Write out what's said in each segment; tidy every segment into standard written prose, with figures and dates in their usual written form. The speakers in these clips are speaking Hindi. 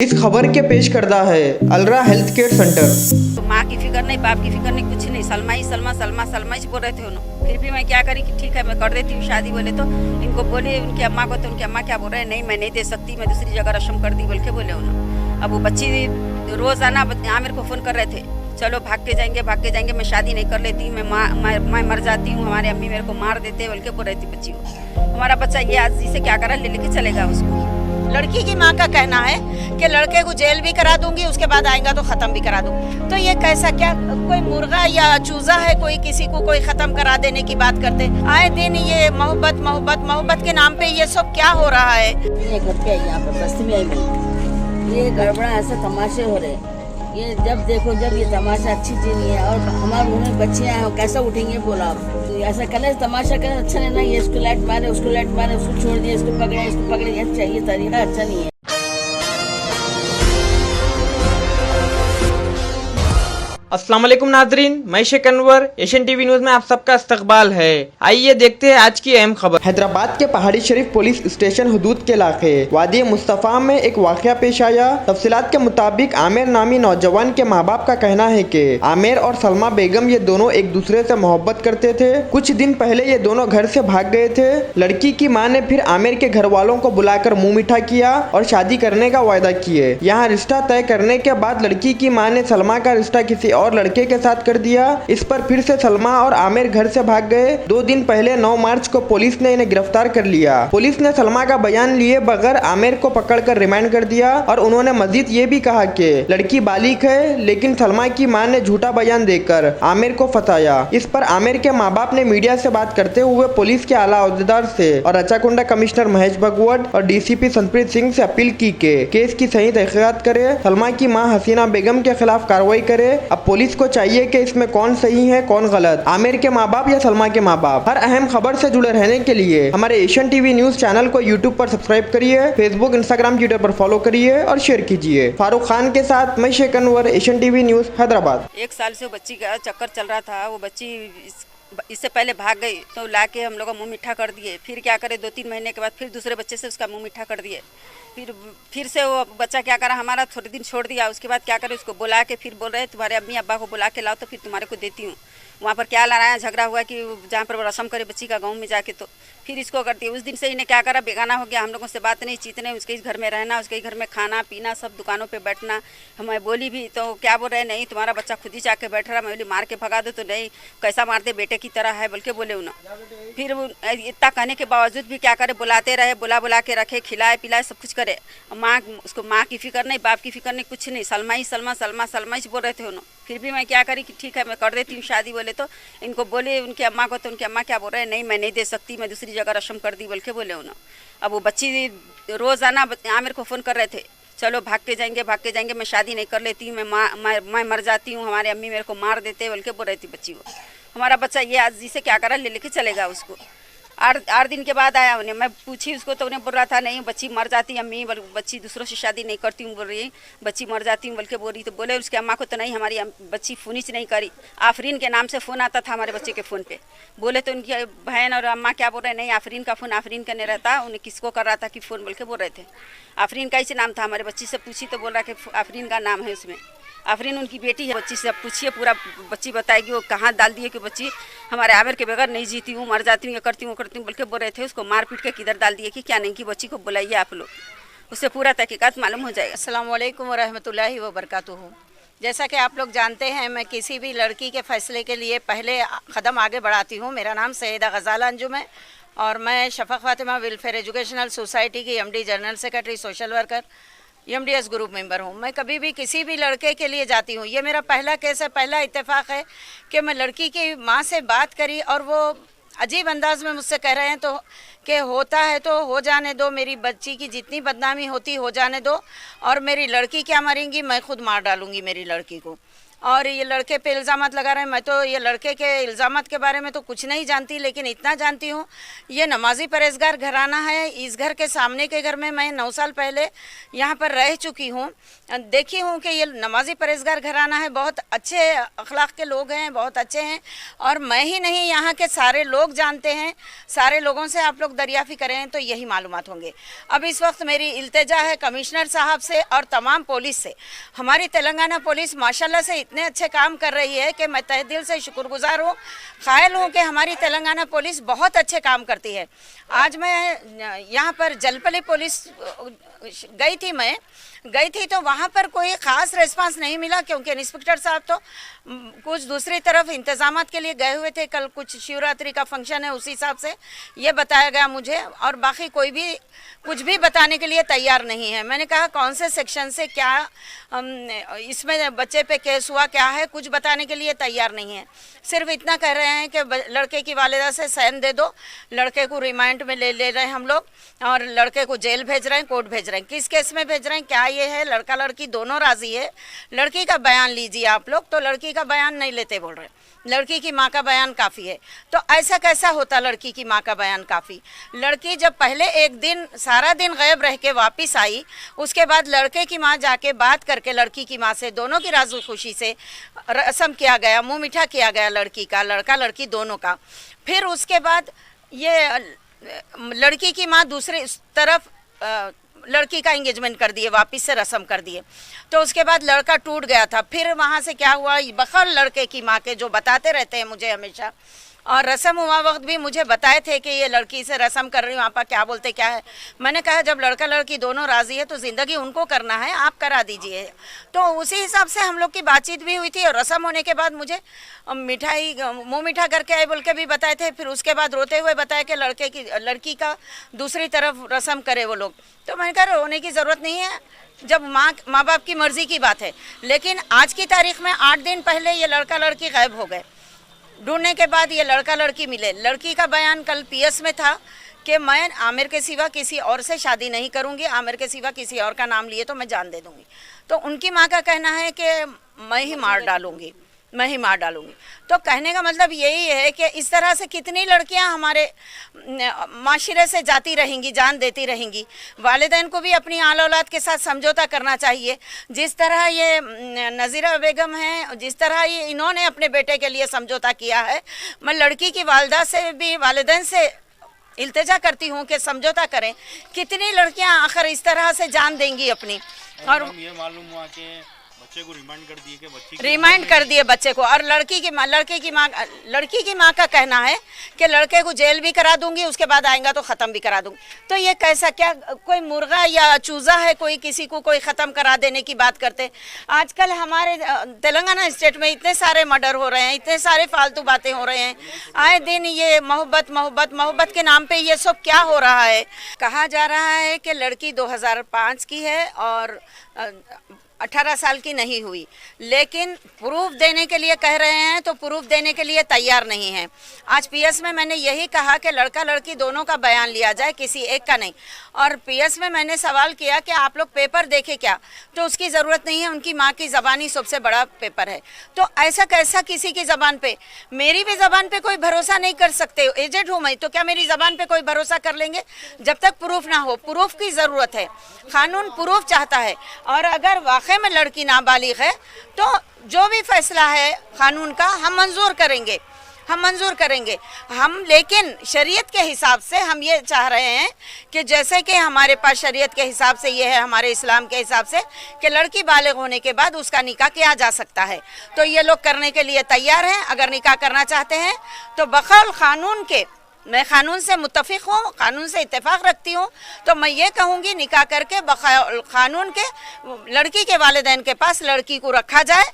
इस खबर के पेश करदा है अलरा हेल्थ केयर सेंटर। तो माँ की फिक्र नहीं, बाप की फिक्र नहीं, कुछ नहीं। सलमा ही सलमा सलमा सलमा ही बोल रहे थे उन्होंने। फिर भी मैं क्या करी कि ठीक है मैं कर देती हूँ शादी। बोले तो इनको बोले उनकी अम्मा को, तो उनकी अम्मा क्या बोल रहे हैं, नहीं मैं नहीं दे सकती, मैं दूसरी जगह रस्म कर दी बोल के बोले उन्होंने। अब वो बच्ची रोजाना यहाँ मेरे को फ़ोन कर रहे थे, चलो भाग के जाएंगे, मैं शादी नहीं कर लेती, मैं मर जाती हूँ, हमारे अम्मी मेरे को मार देते बोल के बोल रही थी बच्ची को। हमारा बच्चा ये आज से क्या करा, ले लेके चलेगा उसको। लड़की की माँ का कहना है कि लड़के को जेल भी करा दूंगी, उसके बाद आएगा तो खत्म भी करा दूंगी। तो ये कैसा, क्या कोई मुर्गा या चूजा है कोई किसी को कोई खत्म करा देने की बात करते? आए दिन ये मोहब्बत मोहब्बत मोहब्बत के नाम पे ये सब क्या हो रहा है? ये घर पे यहाँ पर बस्ती में आई मैं, ये गड़बड़ा ऐसा तमाशे हो रहे हैं। ये जब देखो जब ये तमाशा अच्छी चीज नहीं है, और हमारे घर में बच्चियां हैं कैसा उठेंगे बोला आप? ऐसा कल तमाशा कर अच्छा नहीं ना, ये इसको लाइट मारे उसको लाइट मारे, उसको छोड़ दिया इसको पकड़े, ये चाहिए तरीका अच्छा नहीं है। अस्सलाम वालेकुम नाजरीन, मैं Sheikh Anwar, Asian TV news में आप सबका इस्तकबाल है। आइए देखते हैं आज की अहम खबर। हैदराबाद के पहाड़ी शरीफ पुलिस स्टेशन हदूद के इलाके वादी मुस्तफा में एक वाकया पेश आया। तफसीलात के मुताबिक आमिर नामी नौजवान के माँ बाप का कहना है कि आमिर और सलमा बेगम ये दोनों एक दूसरे से मोहब्बत करते थे। कुछ दिन पहले ये दोनों घर से भाग गए थे। लड़की की माँ ने फिर आमिर के घर वालों को बुलाकर मुंह मीठा किया और शादी करने का वायदा किए। यहाँ रिश्ता तय करने के बाद लड़की की माँ ने सलमा का रिश्ता किसी और लड़के के साथ कर दिया। इस पर फिर से सलमा और आमिर घर से भाग गए। 2 दिन पहले 9 मार्च को पुलिस ने इन्हें गिरफ्तार कर लिया। पुलिस ने सलमा का बयान लिए बगैर आमिर को पकड़कर रिमांड कर दिया और उन्होंने मजीद ये भी कहा कि लड़की बालिग है, लेकिन सलमा की मां ने झूठा बयान देकर आमिर को फंसाया। इस पर आमिर के माँ बाप ने मीडिया से बात करते हुए पुलिस के आला अहदेदार से और अचाकुंडा कमिश्नर महेश भगवत और डीसीपी संतप्रीत सिंह से अपील की कि केस की सही तहकीकात करे, सलमा की मां हसीना बेगम के खिलाफ कार्रवाई करे। अब पुलिस को चाहिए कि इसमें कौन सही है कौन गलत, आमिर के माँ बाप या सलमा के माँ बाप। हर अहम खबर से जुड़े रहने के लिए हमारे एशियन टीवी न्यूज चैनल को यूट्यूब पर सब्सक्राइब करिए, फेसबुक इंस्टाग्राम ट्विटर पर फॉलो करिए और शेयर कीजिए। फारूक खान के साथ मैं Sheikh Anwar, Asian TV news Hyderabad. 1 साल से वो बच्ची का चक्कर चल रहा था। वो बच्ची इससे पहले भाग गई तो लाके हम लोग मुंह मीठा कर दिए। फिर क्या करे, 2-3 महीने के बाद फिर दूसरे बच्चे से उसका मुंह मीठा कर दिए। फिर से वो बच्चा क्या करा, हमारा थोड़े दिन छोड़ दिया। उसके बाद क्या करे, उसको बुला के फिर बोल रहे तुम्हारे अम्मी अब्बा को बुला के लाओ तो फिर तुम्हारे को देती हूँ। वहाँ पर क्या लड़ाया झगड़ा हुआ कि जहाँ पर वो रस्म करे बच्ची का गाँव में जाके, तो फिर इसको करती है। उस दिन से इन्हें क्या करा, बेगाना हो गया, हम लोगों से बात नहीं चीत नहीं, उसके घर में रहना, उसके घर में खाना पीना, सब दुकानों पे बैठना। हमें बोली भी तो क्या बोल रहे, नहीं तुम्हारा बच्चा खुद ही जाके बैठ रहा। मैं बोली मार के भगा दो, तो नहीं कैसा मारते, बेटे की तरह है बोल के बोले उन्होंने। फिर इतना कहने के बावजूद भी क्या करे, बुलाते रहे, बुला के रखे, खिलाए पिलाए सब कुछ करे। माँ उसको माँ की फिक्र नहीं, बाप की फिक्र नहीं, कुछ नहीं। सलमा ही सलमा सलमा सलमा ही बोल रहे थे उन्होंने। फिर भी मैं क्या करी कि ठीक है मैं कर देती हूँ शादी। बोले तो इनको बोले उनकी अम्मा को, तो उनकी अम्मा क्या बोल रहे हैं, नहीं मैं नहीं दे सकती, मैं दूसरी जगह रस्म कर दी बोल के बोले उन्होंने। अब वो बच्ची रोजाना यहाँ मेरे को फ़ोन कर रहे थे, चलो भाग के जाएंगे, मैं शादी नहीं कर लेती, मैं मर जाती हूँ, हमारे अम्मी मेरे को मार देते बोल के बोल रही थी बच्ची को। हमारा बच्चा ये आज से क्या करा, ले लेके चलेगा उसको। 8 दिन के बाद आया उन्हें, मैं पूछी उसको तो उन्हें बोल रहा था नहीं बच्ची मर जाती अम्मी, बच्ची दूसरों से शादी नहीं करती हूँ बोल रही, बच्ची मर जाती हूँ बोल के बोल रही। तो बोले उसके अम्मा को तो नहीं, हमारी बच्ची फ़ोनिच नहीं करी। आफरीन के नाम से फ़ोन आता था हमारे बच्चे के फ़ोन पे। बोले तो उनकी बहन और अम्मा क्या बोल रहे, नहीं आफरीन का फ़ोन आफरीन का नहीं रहता, उन्हें किसको कर रहा था कि फ़ोन बोल के बोल रहे थे। आफरीन का ही नाम था। हमारे बच्ची से पूछी तो बोल रहा कि आफरीन का नाम है उसमें। आफरीन उनकी बेटी है। बच्ची से पूछिए पूरा, बच्ची बताएगी वो कहाँ डाल दिए कि बच्ची हमारे आमिर के बगैर नहीं जीती हूँ, मर जाती हूँ, ये करती हूँ बोल के बोल रहे थे। उसको मार पीट के किधर डाल दिए कि क्या नहीं कि बच्ची को बुलाइए आप लोग, उससे पूरा तहकीकात मालूम हो जाएगा। अस्सलाम वालेकुम वरहमतुल्लाहि वबरकातुहू। जैसा कि आप लोग जानते हैं, मैं किसी भी लड़की के फैसले के लिए पहले कदम आगे बढ़ाती हूँ। मेरा नाम सैयदा गज़ाला अंजुम है और मैं शफ़क़ फ़ातिमा वेलफेयर एजुकेशनल सोसाइटी की MD general secretary social worker MDS group member हूँ। मैं कभी भी किसी भी लड़के के लिए जाती हूँ, ये मेरा पहला केस है, पहला इत्तेफाक है कि मैं लड़की की माँ से बात करी और वो अजीब अंदाज में मुझसे कह रहे हैं तो कि होता है तो हो जाने दो, मेरी बच्ची की जितनी बदनामी होती हो जाने दो, और मेरी लड़की क्या मरेंगी, मैं खुद मार डालूंगी मेरी लड़की को। और ये लड़के पे इल्ज़ामात लगा रहे हैं। मैं तो ये लड़के के इल्ज़ामात के बारे में तो कुछ नहीं जानती, लेकिन इतना जानती हूँ ये नमाजी परहेजगार घराना है। इस घर के सामने के घर में मैं 9 साल पहले यहाँ पर रह चुकी हूँ, देखी हूँ कि ये नमाजी परहेजगार घराना है। बहुत अच्छे अखलाक के लोग हैं, बहुत अच्छे हैं, और मैं ही नहीं यहाँ के सारे लोग जानते हैं। सारे लोगों से आप लोग दरियाफ़ी करें तो यही मालूमात होंगे। अब इस वक्त मेरी इल्तिजा है कमिश्नर साहब से और तमाम पुलिस से। हमारी तेलंगाना पुलिस माशाल्लाह से इतने अच्छे काम कर रही है कि मैं तहे दिल से शुक्रगुजार हूँ, क़ायल हूँ कि हमारी तेलंगाना पुलिस बहुत अच्छे काम करती है। आज मैं यहाँ पर जलपली पुलिस गई थी तो वहाँ पर कोई ख़ास रिस्पांस नहीं मिला, क्योंकि इंस्पेक्टर साहब तो कुछ दूसरी तरफ इंतज़ामात के लिए गए हुए थे। कल कुछ शिवरात्रि का फंक्शन है, उसी हिसाब से ये बताया गया मुझे, और बाकी कोई भी कुछ भी बताने के लिए तैयार नहीं है। मैंने कहा कौन से सेक्शन से क्या इसमें बच्चे पे केस हुआ, क्या है, कुछ बताने के लिए तैयार नहीं है। सिर्फ इतना कह रहे हैं कि लड़के की वालिदा से साइन दे दो, लड़के को रिमांड में ले रहे हैं हम लोग, और लड़के को जेल भेज रहे हैं, कोर्ट भेज रहे हैं। किस केस में भेज रहे हैं, क्या ये है, लड़का लड़की दोनों राजी है। लड़की का बयान लीजिए आप लोग, तो लड़की का बयान नहीं लेते बोल रहे, लड़की की माँ का बयान काफ़ी है। तो ऐसा कैसा होता लड़की की माँ का बयान काफ़ी? लड़की जब पहले एक दिन सारा दिन गायब रह के वापस आई, उसके बाद लड़के की माँ जाके बात करके लड़की की माँ से दोनों की राज़ी खुशी से रस्म किया गया, मुँह मीठा किया गया लड़की का, लड़का लड़की दोनों का। फिर उसके बाद ये लड़की की माँ दूसरी तरफ लड़की का एंगेजमेंट कर दिए, वापस से रस्म कर दिए। तो उसके बाद लड़का टूट गया था। फिर वहाँ से क्या हुआ, बखौल लड़के की माँ के जो बताते रहते हैं मुझे हमेशा, और रस्म हुआ वक्त भी मुझे बताए थे कि ये लड़की से रस्म कर रही हूँ, आपा क्या बोलते क्या है। मैंने कहा जब लड़का लड़की दोनों राज़ी है तो ज़िंदगी उनको करना है, आप करा दीजिए। तो उसी हिसाब से हम लोग की बातचीत भी हुई थी, और रस्म होने के बाद मुझे मिठाई मुँह मीठा करके आए बोल के भी बताए थे। फिर उसके बाद रोते हुए बताया कि लड़की का दूसरी तरफ रस्म करे वो लोग। तो मैंने कहा रोने की ज़रूरत नहीं है, जब माँ बाप की मर्ज़ी की बात है। लेकिन आज की तारीख में 8 दिन पहले ये लड़का लड़की गायब हो गए। ढूंढने के बाद ये लड़का लड़की मिले। लड़की का बयान कल पीएस में था कि मैं आमिर के सिवा किसी और से शादी नहीं करूंगी, आमिर के सिवा किसी और का नाम लिए तो मैं जान दे दूंगी। तो उनकी माँ का कहना है कि मैं ही मार डालूंगी। तो कहने का मतलब यही है कि इस तरह से कितनी लड़कियां हमारे माशरे से जाती रहेंगी, जान देती रहेंगी। वालिदैन को भी अपनी आल औलाद के साथ समझौता करना चाहिए। जिस तरह ये नज़ीरा बेगम है, जिस तरह ये इन्होंने अपने बेटे के लिए समझौता किया है, मैं लड़की की वालिदा से भी, वालिदैन से इल्तिजा करती हूँ कि समझौता करें। कितनी लड़कियाँ आखिर इस तरह से जान देंगी अपनी। और ये मालूम हुआ कि बच्चे को रिमांड कर दिए, कि रिमांड कर दिए बच्चे को। और लड़की की माँ का कहना है कि लड़के को जेल भी करा दूंगी, उसके बाद आएगा तो ख़त्म भी करा दूंगी। तो ये कैसा, क्या कोई मुर्गा या चूज़ा है कोई किसी को कोई ख़त्म करा देने की बात करते? आजकल हमारे तेलंगाना स्टेट में इतने सारे मर्डर हो रहे हैं, इतने सारे फालतू बातें हो रहे हैं। आए दिन ये मोहब्बत के नाम पर ये सब क्या हो रहा है? कहा जा रहा है कि लड़की 2005 की है और 18 साल की नहीं हुई, लेकिन प्रूफ देने के लिए कह रहे हैं तो प्रूफ देने के लिए तैयार नहीं है। आज पीएस में मैंने यही कहा कि लड़का लड़की दोनों का बयान लिया जाए, किसी एक का नहीं। और पीएस में मैंने सवाल किया कि आप लोग पेपर देखे क्या, तो उसकी ज़रूरत नहीं है, उनकी माँ की ज़बान ही सबसे बड़ा पेपर है। तो ऐसा कैसा किसी की ज़बान पे, मेरी भी ज़बान पे कोई भरोसा नहीं कर सकते। एजेंट हूँ मैं, तो क्या मेरी ज़बान पे कोई भरोसा कर लेंगे? जब तक प्रूफ ना हो, प्रूफ की ज़रूरत है, कानून प्रूफ चाहता है। और अगर वाकई में लड़की नाबालिग है तो जो भी फैसला है कानून का हम मंजूर करेंगे। हम लेकिन शरीयत के हिसाब से हम ये चाह रहे हैं कि जैसे कि हमारे पास शरीयत के हिसाब से ये है, हमारे इस्लाम के हिसाब से, कि लड़की बालिग होने के बाद उसका निकाह किया जा सकता है। तो ये लोग करने के लिए तैयार हैं। अगर निकाह करना चाहते हैं तो बखौल कानून के, मैं कानून से मुत्तफिक हूँ, कानून से इत्तेफाक रखती हूँ, तो मैं ये कहूँगी निकाह करके बखौल कानून के लड़की के वालिदैन के पास लड़की को रखा जाए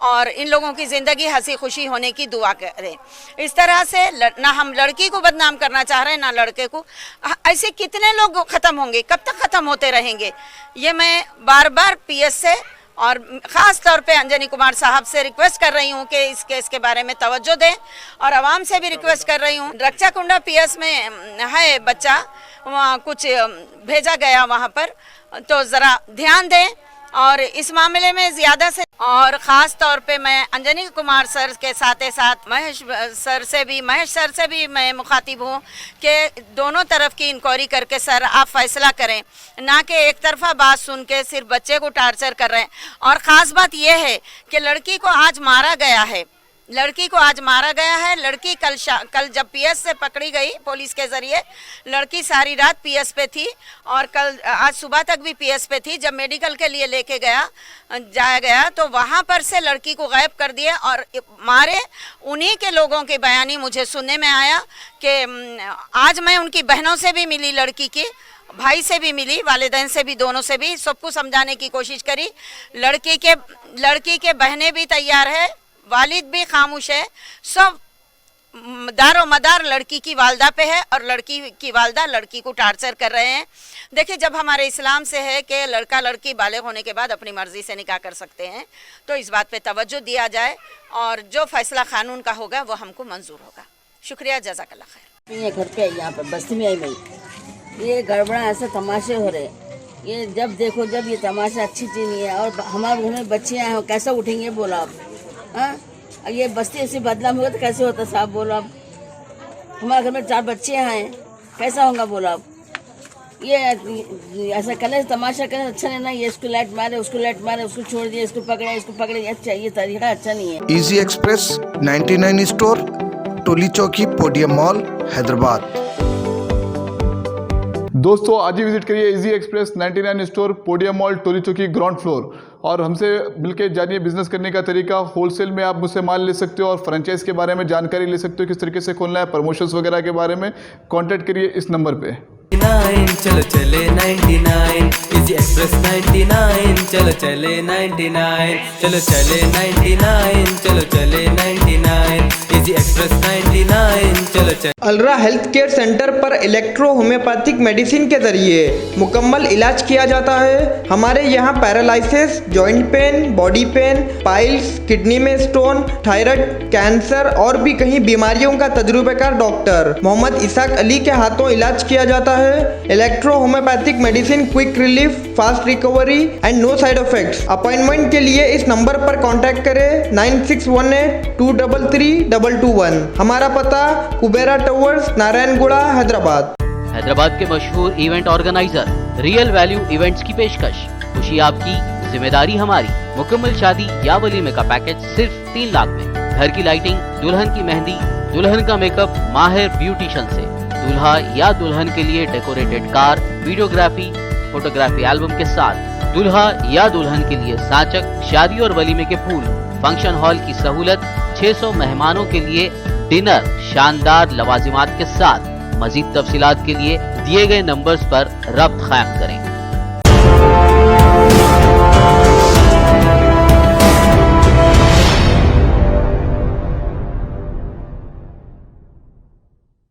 और इन लोगों की ज़िंदगी हंसी खुशी होने की दुआ करें। इस तरह से ना हम लड़की को बदनाम करना चाह रहे हैं ना लड़के को। ऐसे कितने लोग ख़त्म होंगे, कब तक ख़त्म होते रहेंगे? ये मैं बार बार पीएस से और ख़ास तौर पे अंजनी कुमार साहब से रिक्वेस्ट कर रही हूँ कि इस केस के बारे में तवज्जो दें, और आवाम से भी रिक्वेस्ट कर रही हूँ। रक्षाकुंडा पीएस में है बच्चा, वहाँ कुछ भेजा गया वहाँ पर, तो ज़रा ध्यान दें और इस मामले में ज़्यादा से और ख़ास तौर पे मैं अंजनी कुमार सर के साथ साथ महेश सर से भी मैं मुखातिब हूँ कि दोनों तरफ की इंक्वायरी करके सर आप फैसला करें, ना कि एक तरफा बात सुन के सिर्फ बच्चे को टार्चर कर रहे हैं। और ख़ास बात यह है कि लड़की को आज मारा गया है, लड़की कल जब पीएस से पकड़ी गई पुलिस के ज़रिए, लड़की सारी रात पीएस पे थी और आज सुबह तक भी पीएस पे थी। जब मेडिकल के लिए लेके जाया गया तो वहाँ पर से लड़की को गायब कर दिया और मारे। उन्हीं के लोगों के बयानी मुझे सुनने में आया कि आज मैं उनकी बहनों से भी मिली, लड़की की भाई से भी मिली, वालिदैन से भी, दोनों से भी, सबको समझाने की कोशिश करी। लड़की के बहनें भी तैयार है, वालिद भी खामोश है, सब दारो मदार लड़की की वालदा पे है और लड़की की वालदा लड़की को टार्चर कर रहे हैं। देखिए, जब हमारे इस्लाम से है कि लड़का लड़की बालिग होने के बाद अपनी मर्ज़ी से निकाह कर सकते हैं, तो इस बात पे तवज्जो दिया जाए और जो फैसला कानून का होगा वो हमको मंजूर होगा। शुक्रिया, जज़ाकल्लाह खैर। ये घर पे यहाँ पर बस्ती में आई मैं, ये गड़बड़ा ऐसे तमाशे हो रहे, ये जब देखो जब ये तमाशा अच्छी चीज़ नहीं है। और हमारे घर में बच्चियाँ हैं, कैसे उठेंगे बोला आप? हाँ, ये बस्ती ऐसी बदनाम होगा तो कैसे होता साहब बोलो आप? हमारे घर में 4 बच्चे हैं, कैसा होगा बोलो आप? ये ऐसा करने तमाशा करने अच्छा नहीं ना। ये इसको लाइट मारे, उसको लाइट मारे, उसको छोड़ दिए, इसको पकड़े, अच्छा ये तरीका अच्छा नहीं है। इजी एक्सप्रेस 99 स्टोर, टोली चौकी, पोडियम मॉल, हैदराबाद। दोस्तों, आज ही विजिट करिए easy express 99 store, podium mall, Toli Chowki, ground floor, और हमसे मिलकर जानिए बिजनेस करने का तरीका। होलसेल में आप मुझसे माल ले सकते हो और फ्रेंचाइज के बारे में जानकारी ले सकते हो, किस तरीके से खोलना है, प्रमोशंस वगैरह के बारे में। कांटेक्ट करिए इस नंबर पे। चलो चले 99 इजी एक्सप्रेस 99, चलो चले 99, चलो चले 99, चलो चले 99 इजी एक्सप्रेस 99, चलो चले। अलरा हेल्थ केयर सेंटर पर इलेक्ट्रो होम्योपैथिक मेडिसिन के जरिए मुकम्मल इलाज किया जाता है। हमारे यहाँ paralysis, joint pain, body pain, piles, kidney में स्टोन, थायराइड, कैंसर और भी कई बीमारियों का तजुर्बेकार डॉक्टर मोहम्मद इसाक अली के हाथों इलाज किया जाता है। Electro homeopathic medicine, quick relief, fast recovery and no side effects. Appointment के लिए इस नंबर पर कांटेक्ट करें 9618233221। हमारा पता कुबेरा टावर्स, नारायणगुड़ा, हैदराबाद। हैदराबाद के मशहूर event organiser real value events की पेशकश। खुशी आपकी, जिम्मेदारी हमारी। मुकम्मल शादी या वलीमे का पैकेज सिर्फ 3 लाख में। घर की लाइटिंग, दुल्हन की मेहंदी, दुल्हन का मेकअप माहिर ब्यूटिशियन से, दूल्हा या दुल्हन के लिए decorated car, videography, photography album के साथ, दूल्हा या दुल्हन के लिए साचक, शादी और वलीमे के फूल, फंक्शन हॉल की सहूलत, 600 मेहमानों के लिए डिनर, शानदार लवाजिमात के साथ। मजीद तफसीलात के लिए दिए गए नंबर्स पर रब्त कायम करें।